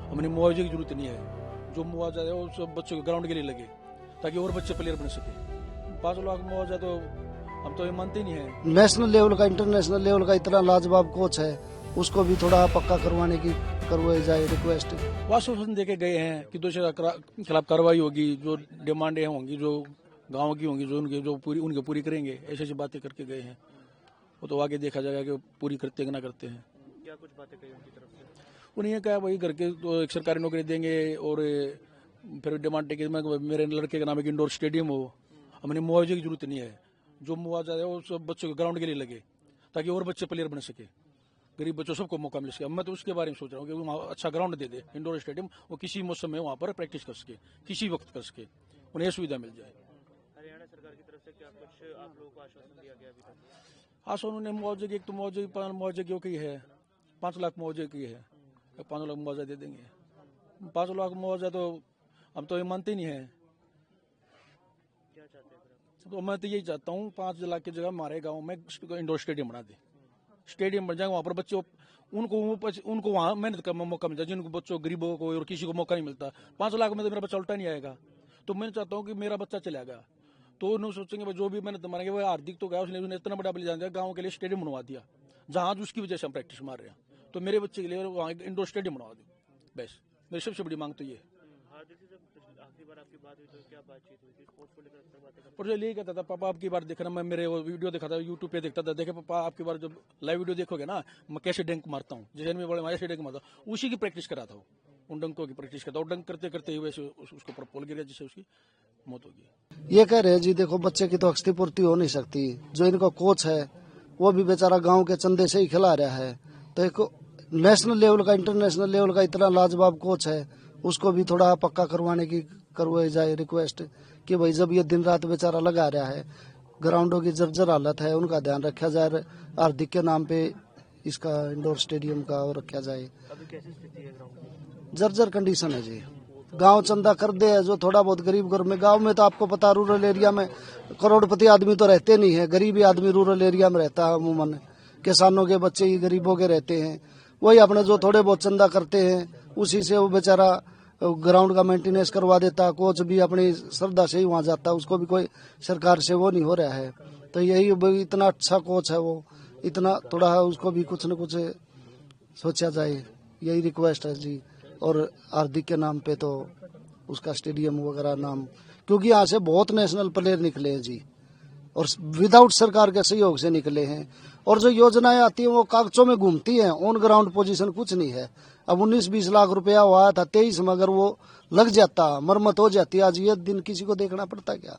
हमने मुआवजे की जरूरत नहीं है। जो मुआवजा है वो सब बच्चों के ग्राउंड के लिए लगे ताकि और बच्चे प्लेयर बन सके। 5 लाख मुआवजा तो हम तो ये मानते ही नहीं है। नेशनल लेवल का इंटरनेशनल लेवल का इतना लाजवाब कोच है, उसको भी थोड़ा पक्का करवाने की करवाई जाए रिक्वेस्ट। आश्वासन देके गए हैं कि दोषियों के खिलाफ कार्रवाई होगी, जो डिमांडें होंगी जो गाँव की होंगी जो उनके पूरी करेंगे, ऐसी ऐसी बातें करके गए हैं। वो तो आगे देखा जाएगा कि पूरी करते हैं कि ना करते हैं। क्या कुछ बातें कही उनकी तरफ से? उन्हें कहा वही घर के तो एक सरकारी नौकरी देंगे और फिर डिमांड टिकट में मेरे लड़के के नाम एक इंडोर स्टेडियम हो। हमने मुआवजे की जरूरत नहीं है। जो मुआवजा है वो सब बच्चों के ग्राउंड के लिए लगे ताकि और बच्चे प्लेयर बन सके, गरीब बच्चों सबको मौका मिल सके। मैं तो उसके बारे में सोच रहा हूँ कि वहाँ अच्छा ग्राउंड दे दे, इंडोर स्टेडियम, वो किसी मौसम में वहाँ पर प्रैक्टिस कर सके, किसी वक्त कर सके, उन्हें सुविधा मिल जाए। हरियाणा सरकार की तरफ से क्या कुछ आप लोगों को आश्वासन दिया गया अभी तक? आश्वासन उन्होंने मुआवजे की, एक तो मुआवजे की है 5 लाख मुआवजे की है, 5 लाख मुआवजा दे देंगे। 5 लाख मुआवजा तो हम तो ये मानते ही नहीं है। क्या चाहते हैं फिर आप? तो मैं तो यही चाहता हूँ 5 लाख की जगह हमारे गांव में इंडोर स्टेडियम बना दे, स्टेडियम बन जाए, वहाँ पर बच्चों उनको वहाँ मेहनत का मौका मिल जाए, जिनको बच्चों गरीबों को और किसी को मौका नहीं मिलता। 5 लाख में तो मेरा बच्चा उल्टा नहीं आएगा। तो मैं चाहता हूँ कि मेरा बच्चा चला गया तो उन्होंने सोचेंगे जो भी मेहनत मारेंगे वो हार्दिक तो गया, उसने इतना बड़ा बलिदान दिया, गाँव के लिए स्टेडियम बनवा दिया जहाँ आज उसकी वजह से हम प्रैक्टिस मार रहे हैं। तो मेरे बच्चे के लिए वहाँ इंडोर स्टेडियम बनवा दे, बस मेरी सबसे बड़ी मांग तो ये है। हार्दिक से जब आखिरी बार आपकी बात हुई तो क्या बातचीत हुई थी? स्पोर्ट्स को लेकर अक्सर बातें करते और जो यही कहता था पापा आपकी बार देखना, मैं मेरे वो वीडियो देखा था यूट्यूब पे देखता था, देखे पापा आपकी बार जब लाइव वीडियो देखोगे ना मैं कैसे डंक मारता हूँ, जैसे में बड़े मैं ऐसे डंक मारता हूँ, उसी की प्रैक्टिस करा था वो, उन डंकों की प्रैक्टिस करता, और डंक करते करते हुए उसको ऊपर पोल गिरा जिससे उसकी मौत होगी। ये कह रहे हैं जी देखो बच्चे की तो अक्ति पूर्ति हो नहीं सकती, जो इनका कोच है वो भी बेचारा गांव के चंदे से ही खिला रहा है। तो एक नेशनल लेवल का इंटरनेशनल लेवल का इतना लाजवाब कोच है, उसको भी थोड़ा पक्का करवाने की करवाई जाए रिक्वेस्ट कि भाई जब ये दिन रात बेचारा लगा रहा है, ग्राउंडों की जर्जर हालत है, उनका ध्यान रखा जाए। हार्दिक के नाम पे इसका इंडोर स्टेडियम का और रखा जाए। अभी कैसी स्थिति है ग्राउंड की? जर्जर कंडीशन है जी। गांव चंदा कर दे है जो थोड़ा बहुत गरीब घर में, गांव में तो आपको पता रूरल एरिया में करोड़पति आदमी तो रहते नहीं है, गरीबी आदमी रूरल एरिया में रहता है अमूमन। किसानों के बच्चे ही गरीबों के रहते हैं, वही अपने जो थोड़े बहुत चंदा करते हैं उसी से वो बेचारा ग्राउंड का मेंटेनेंस करवा देता। कोच भी अपनी श्रद्धा से ही वहाँ जाता, उसको भी कोई सरकार से वो नहीं हो रहा है। तो यही इतना अच्छा कोच है वो, इतना थोड़ा है उसको भी कुछ न कुछ सोचा जाए, यही रिक्वेस्ट है जी। और हार्दिक के नाम पे तो उसका स्टेडियम वगैरह नाम, क्योंकि यहाँ से बहुत नेशनल प्लेयर निकले हैं जी, और विदाउट सरकार के सहयोग से निकले हैं। और जो योजनाएं आती हैं वो कागजों में घूमती हैं, ऑन ग्राउंड पोजीशन कुछ नहीं है। अब 19-20 लाख रुपया हुआ था 23 में, अगर वो लग जाता मरम्मत हो जाती, आज ये दिन किसी को देखना पड़ता क्या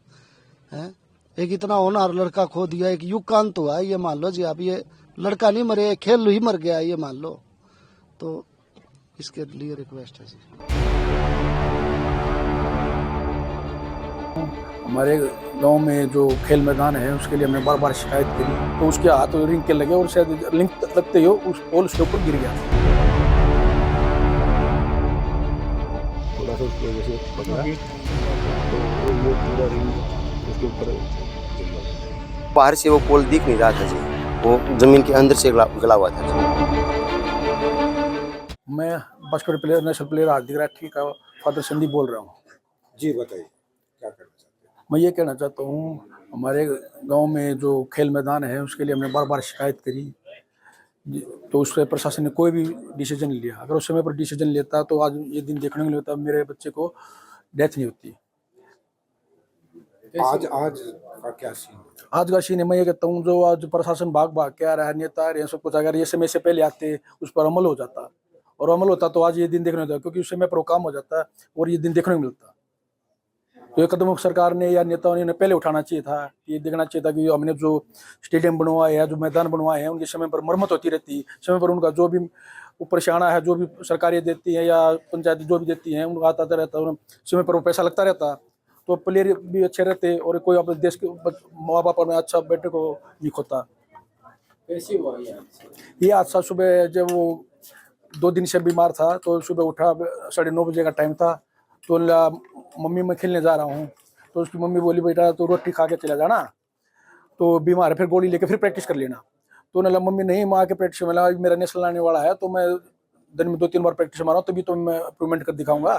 है। एक इतना होनहार लड़का खो दिया, एक युग का अंत हुआ ये मान लो जी। आप ये लड़का नहीं मरे, खेल ही मर गया ये मान लो। तो इसके लिए रिक्वेस्ट है जी। हमारे गांव में जो खेल मैदान है उसके लिए हमने बार बार शिकायत करी, तो उसके हाथ रिंग के लगे और शायद लिंक लगते ही उस पोल उसके ऊपर गिर गया। थोड़ा सा उसकी वजह से पकड़ा तो ये पूरा रिंग उसके ऊपर गिर गया। बाहर से वो पोल दिख नहीं रहा था जी, वो जमीन के अंदर से गला हुआ था जी। मैं बास्केटबॉल प्लेयर, नेशनल प्लेयर हार्दिक राठी का फादर संदीप बोल रहा हूँ। जी बताइए क्या करना चाहते हैं? मैं ये कहना चाहता हूँ हमारे गांव में जो खेल मैदान है उसके लिए हमने बार बार शिकायत करी, तो उस पर प्रशासन ने कोई भी डिसीजन नहीं लिया। अगर उस समय पर डिसीजन लेता तो आज ये दिन देखने को नहीं होता, मेरे बच्चे को डेथ नहीं होती। आज का क्या सीन? आज का सीन है, मैं ये कहता हूँ जो आज प्रशासन भाग भाग के आ रहा है, नेता आ रहे हैं सब कुछ, अगर ये समय से पहले आते उस पर अमल हो जाता और अमल होता तो आज ये दिन देखने को होता, क्योंकि उस समय पर वो काम हो जाता और ये दिन देखने को मिलता। तो ये कदम सरकार ने या नेताओं ने पहले उठाना चाहिए था, ये देखना चाहिए था कि हमने जो स्टेडियम बनवाए हैं, जो मैदान बनवाए हैं, उनके समय पर मरम्मत होती रहती, समय पर उनका जो भी ऊपर से आना है, जो भी सरकारें देती हैं या पंचायत जो भी देती हैं उनका आता रहता, और समय पर वो पैसा लगता रहता, तो प्लेयर भी अच्छे रहते और कोई अपने देश के माँ बाप में अच्छा बेटे को नहीं खोता। कैसी हुआ ये हादसा सुबह जब वो 2 दिन से बीमार था, तो सुबह उठा 9:30 बजे का टाइम था, तो मम्मी मैं खेलने जा रहा हूँ, तो उसकी मम्मी बोली बेटा तो रोटी खा के चला जाना, तो बीमार है फिर गोली लेके फिर प्रैक्टिस कर लेना। तो ना मम्मी नहीं, माँ के प्रैक्टिस में मेरा नेशनल आने वाला है तो मैं दिन में 2-3 बार प्रैक्टिस मारा तभी तो मैं इम्प्रूवमेंट कर दिखाऊंगा।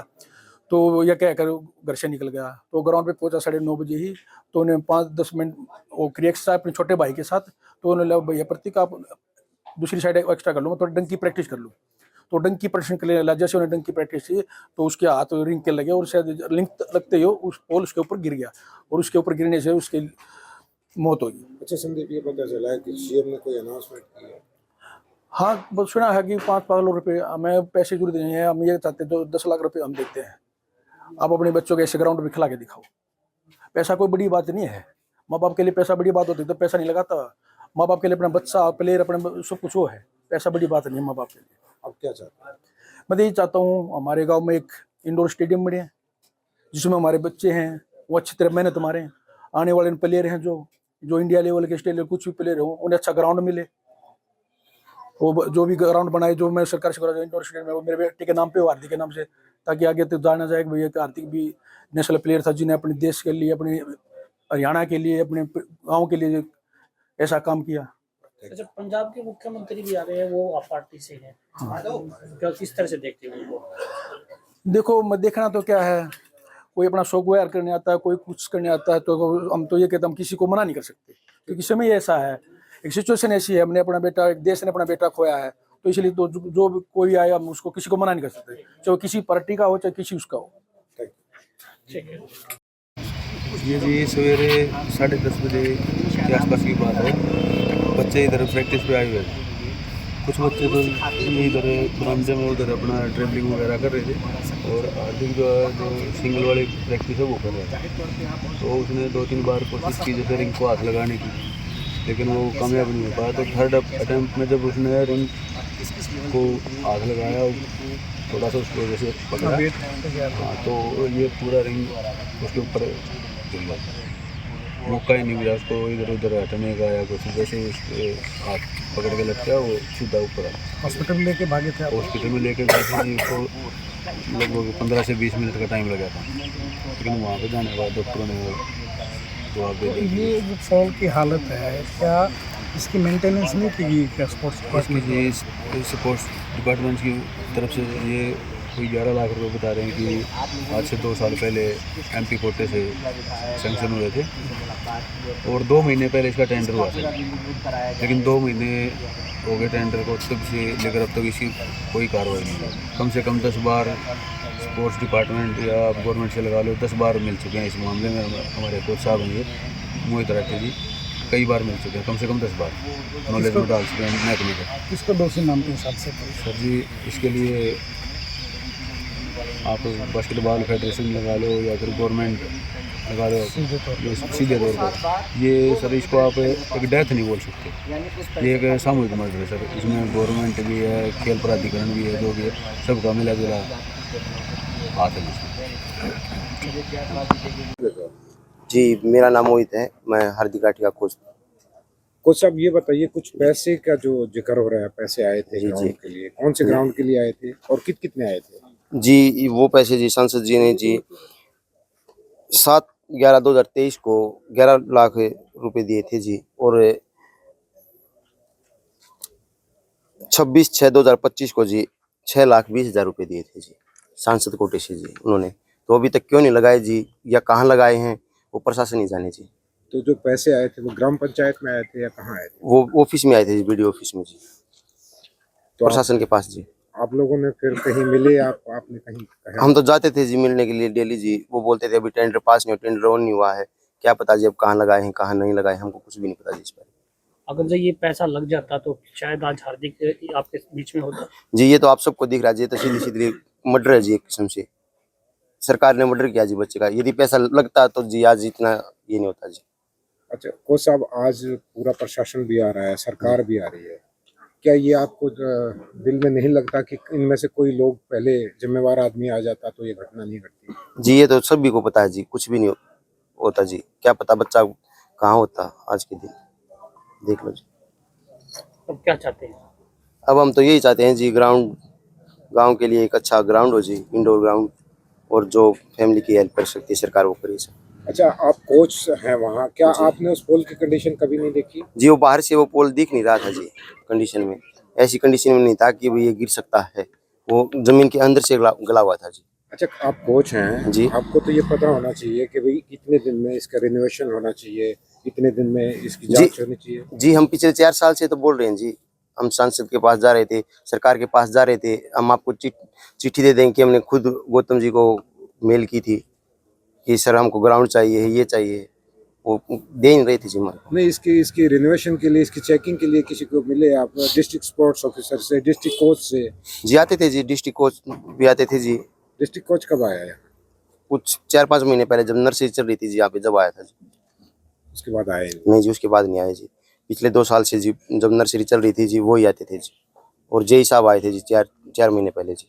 तो यह क्या कर घर से निकल गया, तो ग्राउंड पे पहुंचा 9:30 बजे ही। तो उन्हें 5-10 मिनट वो क्रिएक्स था अपने छोटे भाई के साथ। तो उन्होंने बोला भैया प्रतीक आप दूसरी साइड एक्स्ट्रा कर लो, मैं थोड़ा डंक की प्रैक्टिस कर लूँ। तो डंक की प्रैक्टिस के लिए जैसे उन्हें डंक की प्रैक्टिस की तो उसके हाथ रिंग के लगे और शायद लिंक लगते ही उस पोल उसके ऊपर गिर गया और उसके ऊपर गिरने से उसकी मौत हो गई। अच्छा संदीप, ये पता चला है कि सीएम ने कोई अनाउंसमेंट की है? हाँ, बस सुना है कि 5 लाख रुपए हमें पैसे जरूरत नहीं है, हम ये चाहते तो 10 लाख रुपए हम देते हैं, आप अपने बच्चों को ऐसे ग्राउंड में खिला के दिखाओ। पैसा कोई बड़ी बात नहीं है, माँ बाप के लिए पैसा बड़ी बात होती तो पैसा नहीं लगाता। माँ बाप के लिए अपना बच्चा प्लेयर अपने सब कुछ वो है, पैसा बड़ी बात नहीं है माँ बाप के लिए। अब क्या चाहते हैं? मैं तो यही चाहता हूँ हमारे गांव में एक इंडोर स्टेडियम बने जिसमें हमारे बच्चे हैं वो अच्छी तरह मेहनत मारें, आने वाले प्लेयर हैं जो इंडिया लेवल के स्टेट लेवल कुछ भी प्लेयर हो उन्हें अच्छा ग्राउंड मिले। वो जो भी ग्राउंड बनाए जो मैं सरकार से करा इंडोर स्टेडियम में वो मेरे बेटे के नाम पे हो, हार्दिक के नाम से, ताकि आगे तक जाना जाए कि भैया हार्दिक भी नेशनल प्लेयर था जिन्हें अपने देश के लिए, अपने हरियाणा के लिए, अपने गाँव के लिए ऐसा काम किया। अच्छा, पंजाब के मुख्यमंत्री भी आ रहे हैं, वो आप पार्टी से हैं, क्या किस तरह से देखते हैं उनको? देखो मैं देखना तो क्या है, कोई अपना शौक व्यार करने आता है, कोई कुछ करने आता है, तो हम तो ये कहते हम किसी को मना नहीं कर सकते क्योंकि समय ऐसा है, एक सिचुएशन ऐसी है, हमने अपना बेटा, एक देश ने अपना बेटा खोया है, तो इसलिए तो जो भी कोई आया हम उसको किसी को मना नहीं कर सकते, चाहे वो किसी पार्टी का हो चाहे किसी उसका हो। ठीक है। ये जी सवेरे 10:30 बजे के आसपास की बात है। बच्चे इधर प्रैक्टिस पे आए हुए थे। कुछ बच्चे तो इधर बरामदे में उधर अपना ट्रेवलिंग वगैरह कर रहे थे और हार्दिक जो सिंगल वाली प्रैक्टिस है वो कर रहा था। तो उसने 2-3 बार कोशिश की जैसे रिंग को हाथ लगाने की, लेकिन वो कामयाब नहीं हो पाया। तो थर्ड अटैम्प्ट में जब उसने रिंग को हाथ लगाया, थोड़ा सा उसको जैसे पकड़ा, हाँ, तो ये पूरा रिंग उसके ऊपर गिर गया। मौका ही नहीं मिला उसको इधर उधर हटने का या कुछ, जैसे उसके हाथ पकड़ के लगता वो सीधा ऊपर आ। हॉस्पिटल में लेके भागे थे? हॉस्पिटल में लेके गए थे जी, उसको लगभग 15 से 20 मिनट का टाइम लगा था, लेकिन वहाँ पे जाने के बाद डॉक्टरों ने जवाब दे दिया। ये जो फॉल की हालत है, क्या इसकी मेंटेनेंस नहीं की गई क्या स्पोर्ट्स इसमें जी स्पोर्ट्स डिपार्टमेंट की तरफ से ये कोई 11 लाख रुपए बता रहे हैं कि आज से 2 साल पहले एमपी कोटे से सैंक्शन हुए थे और 2 महीने पहले इसका टेंडर हुआ था, लेकिन 2 महीने हो गए टेंडर को, तब से लेकर अब तक इसकी कोई कार्रवाई नहीं है। कम से कम 10 बार स्पोर्ट्स डिपार्टमेंट या गवर्नमेंट से लगा लो 10 बार मिल चुके हैं इस मामले में। हमारे कोच साहब हैं मोहित राठी जी, कई बार मिल चुके हैं, कम से कम 10 बार नॉलेज में डाल चुके हैं महकमे का। किसको दोषी मानते हैं हिसाब से? सर जी इसके लिए आप बास्केटबॉल फेडरेशन लगा लो या फिर गवर्नमेंट लगा लो, सीधे तौर पर ये सर इसको आप एक डेथ नहीं बोल सकते, ये एक सामूहिक मर्डर है सर। इसमें गवर्नमेंट भी है, खेल प्राधिकरण भी है, जो भी है सबका मिला जुला हाथ है। जी मेरा नाम मोहित है, मैं हार्दिक राठी का कोच। कोच साहब ये बताइए, कुछ पैसे का जो जिक्र हो रहा है, पैसे आए थे जी, ग्राउंड जी। के लिए, कौन से ग्राउंड के लिए आए थे और कितने आए थे? जी वो पैसे जी सांसद जी ने जी 7/11/2023 को 11 लाख रुपए दिए थे जी, और 26/6/2025 को जी 6,20,000 रुपए दिए थे जी, सांसद कोटे से जी उन्होंने। तो अभी तक क्यों नहीं लगाए जी या कहाँ लगाए हैं वो प्रशासन ही जाने जी। तो जो पैसे आए थे वो ग्राम पंचायत में आए थे या कहाँ आए थे? वो ऑफिस में आए थे जी, बीडीओ ऑफिस में जी, तो प्रशासन के पास जी। आप लोगों ने फिर कहीं मिले, आपने कहीं कहा? हम तो जाते थे जी मिलने के लिए डेली जी, वो बोलते थे अभी टेंडर पास नहीं हुआ, टेंडर ऑन नहीं हुआ है, क्या पता जी अब कहाँ लगाए हैं कहाँ नहीं लगाए, हमको कुछ भी नहीं पता जी इस पर। अगर जो ये पैसा लग जाता तो शायद आज हार्दिक आपके बीच में होता। जी ये तो आप सबको दिख रहा है जी, तो सीधी सीधी मर्डर है जी, एक किस्म से सरकार ने मर्डर किया जी बच्चे का। यदि पैसा लगता तो जी आज इतना ये नहीं होता जी। अच्छा कोच साहब, आज पूरा प्रशासन भी आ रहा है, सरकार भी आ रही है, क्या ये आपको दिल में नहीं लगता कि इनमें से कोई लोग पहले जिम्मेवार आदमी आ जाता तो ये घटना नहीं घटती? जी ये तो सभी को पता है जी, कुछ भी नहीं होता जी, क्या पता बच्चा कहाँ होता आज के दिन, देख लो जी। अब क्या चाहते हैं? अब हम तो यही चाहते हैं जी, ग्राउंड गांव के लिए एक अच्छा ग्राउंड हो जी, इंडोर ग्राउंड, और जो फैमिली की हेल्प कर सकती है सरकार वो करे सर। अच्छा आप कोच हैं वहाँ, क्या आपने उस पोल की कंडीशन कभी नहीं देखी? जी वो बाहर से वो पोल दिख नहीं रहा था जी, कंडीशन में ऐसी कंडीशन में नहीं था कि भाई ये गिर सकता है, वो जमीन के अंदर से गला हुआ था जी। अच्छा, आप कोच हैं जी। आपको तो ये पता होना चाहिए कि भाई कितने दिन में इसका रिनोवेशन होना चाहिए, कितने दिन में इसकी जी। जांच होनी चाहिए। जी, हम पिछले 4 साल से तो बोल रहे हैं जी। हम सांसद के पास जा रहे थे, सरकार के पास जा रहे थे। हम आपको चिट्ठी दे देंगे कि हमने खुद गौतम जी को मेल की थी कि सर हमको ग्राउंड चाहिए, ये चाहिए। वो दे नहीं रहे थे जी हमारे। नहीं, इसकी रिनोवेशन के लिए, इसकी चेकिंग के लिए किसी को मिले आप? डिस्ट्रिक्ट स्पोर्ट्स ऑफिसर से, डिस्ट्रिक्ट कोच से? जी आते थे जी, डिस्ट्रिक्ट कोच भी आते थे जी। डिस्ट्रिक्ट कोच कब आया है? कुछ 4-5 महीने पहले जब नर्सरी चल रही थी जी, यहाँ पे जब आया था जी। उसके बाद आए नहीं? नहीं जी, उसके बाद नहीं आए जी। पिछले 2 साल से जी, जब नर्सरी चल रही थी जी, वो ही आते थे जी। और जेई साहब आए थे जी 4 महीने पहले जी।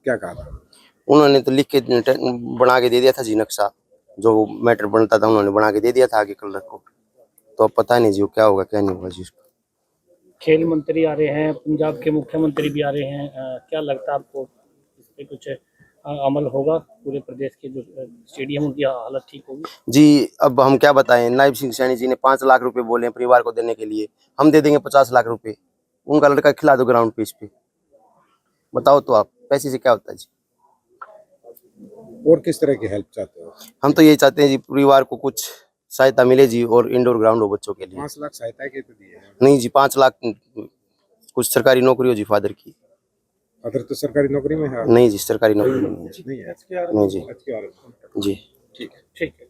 क्या कहा था? उन्होंने तो लिख के बना के दे दिया था जी नक्शा, जो मैटर बनता था उन्होंने बना के दे दिया था आगे कलर को। तो अब पता नहीं जी वो क्या होगा क्या नहीं होगा जी उसका। खेल मंत्री आ रहे हैं, पंजाब के मुख्यमंत्री भी आ रहे हैं, क्या लगता है आपको इस पे कुछ अमल होगा? पूरे प्रदेश के जो स्टेडियम उनकी हालत ठीक होगी? जी अब हम क्या बताएं, नायब सिंह सैनी जी ने 5 लाख रुपए बोले हैं परिवार को देने के लिए, हम दे देंगे 50 लाख रुपए। उनका लड़का खिला दो ग्राउंड पे इस पे, बताओ तो आप पैसे से क्या होता है जी। और किस तरह की हेल्प चाहते हो? हम तो यही चाहते हैं जी परिवार को कुछ सहायता मिले जी, और इंडोर ग्राउंड हो बच्चों के लिए। 5 लाख सहायता के तो दिए हैं? नहीं जी, 5 लाख कुछ सरकारी नौकरी हो जी फादर की। अदर तो सरकारी नौकरी में है? नहीं जी, सरकारी नौकरी नहीं है जी। नहीं है। नहीं जी। जी। ठीक है। ठीक है।